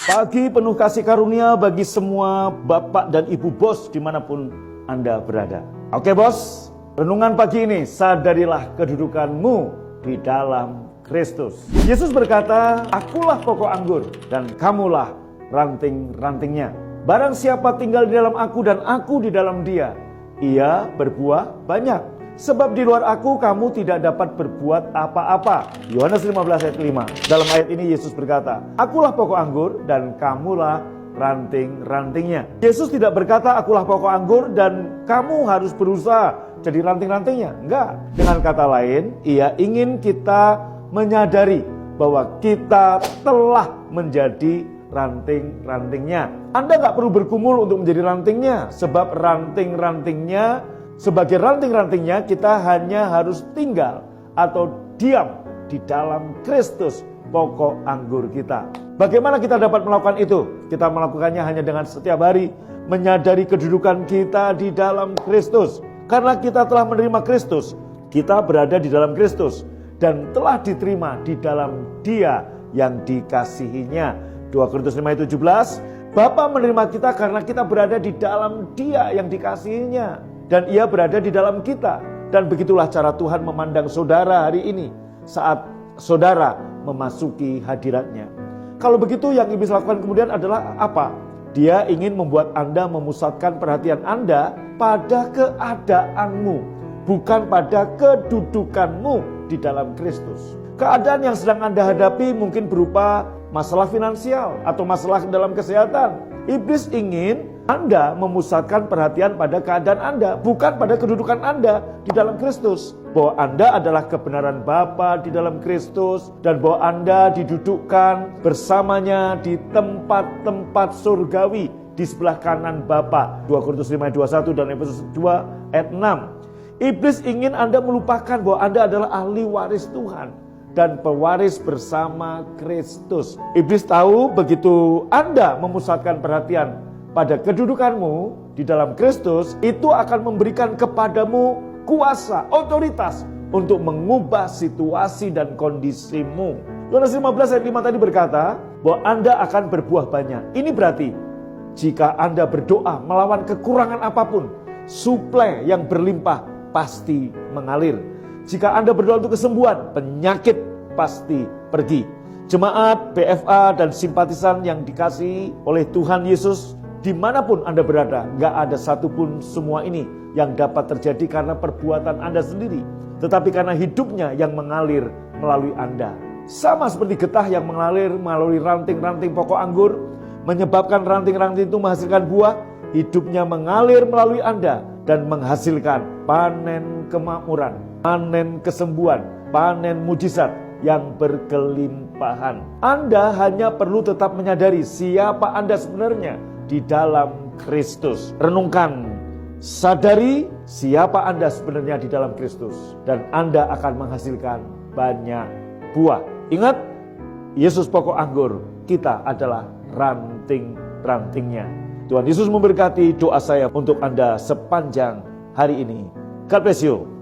Pagi penuh kasih karunia bagi semua bapak dan ibu bos dimanapun Anda berada. Oke bos, renungan pagi ini, sadarilah kedudukanmu di dalam Kristus. Yesus berkata, akulah pokok anggur dan kamulah ranting-rantingnya. Barang siapa tinggal di dalam aku dan aku di dalam dia, ia berbuah banyak. Sebab di luar aku kamu tidak dapat berbuat apa-apa. Yohanes 15 ayat 5. Dalam ayat ini Yesus berkata, akulah pokok anggur dan kamulah ranting-rantingnya. Yesus tidak berkata akulah pokok anggur dan kamu harus berusaha jadi ranting-rantingnya. Enggak. Dengan kata lain, ia ingin kita menyadari bahwa kita telah menjadi ranting-rantingnya. Anda nggak perlu bergumul untuk menjadi rantingnya, sebab sebagai ranting-rantingnya kita hanya harus tinggal atau diam di dalam Kristus, pokok anggur kita. Bagaimana kita dapat melakukan itu? Kita melakukannya hanya dengan setiap hari menyadari kedudukan kita di dalam Kristus. Karena kita telah menerima Kristus, kita berada di dalam Kristus dan telah diterima di dalam Dia yang dikasihinya. 2 Korintus 5 ayat 17, Bapa menerima kita karena kita berada di dalam Dia yang dikasihinya. Dan ia berada di dalam kita. Dan begitulah cara Tuhan memandang saudara hari ini saat saudara memasuki hadiratnya. Kalau begitu yang iblis lakukan kemudian adalah apa? Dia ingin membuat Anda memusatkan perhatian Anda pada keadaanmu, bukan pada kedudukanmu di dalam Kristus. Keadaan yang sedang Anda hadapi mungkin berupa masalah finansial atau masalah dalam kesehatan. Iblis ingin Anda memusatkan perhatian pada keadaan Anda, bukan pada kedudukan Anda di dalam Kristus. Bahwa Anda adalah kebenaran Bapa di dalam Kristus, dan bahwa Anda didudukkan bersamanya di tempat-tempat surgawi di sebelah kanan Bapa. 2 Korintus 5 ayat 21 dan Efesus 2 ayat 6. Iblis ingin Anda melupakan bahwa Anda adalah ahli waris Tuhan dan pewaris bersama Kristus. Iblis tahu begitu Anda memusatkan perhatian pada kedudukanmu di dalam Kristus, itu akan memberikan kepadamu kuasa, otoritas untuk mengubah situasi dan kondisimu. Yohanes 15 ayat 5 tadi berkata bahwa Anda akan berbuah banyak. Ini berarti jika Anda berdoa melawan kekurangan apapun, suplai yang berlimpah pasti mengalir. Jika Anda berdoa untuk kesembuhan, penyakit pasti pergi. Jemaat, BFA, dan simpatisan yang dikasihi oleh Tuhan Yesus, dimanapun Anda berada, gak ada satupun semua ini yang dapat terjadi karena perbuatan Anda sendiri, tetapi karena hidupnya yang mengalir melalui Anda. Sama seperti getah yang mengalir melalui ranting-ranting pokok anggur, menyebabkan ranting-ranting itu menghasilkan buah, hidupnya mengalir melalui Anda dan menghasilkan panen kemakmuran, panen kesembuhan, panen mujizat yang berkelimpahan. Anda hanya perlu tetap menyadari siapa Anda sebenarnya di dalam Kristus. Renungkan, sadari siapa Anda sebenarnya di dalam Kristus, dan Anda akan menghasilkan banyak buah. Ingat, Yesus pokok anggur, kita adalah ranting-rantingnya. Tuhan Yesus memberkati doa saya untuk Anda sepanjang hari ini. God bless you.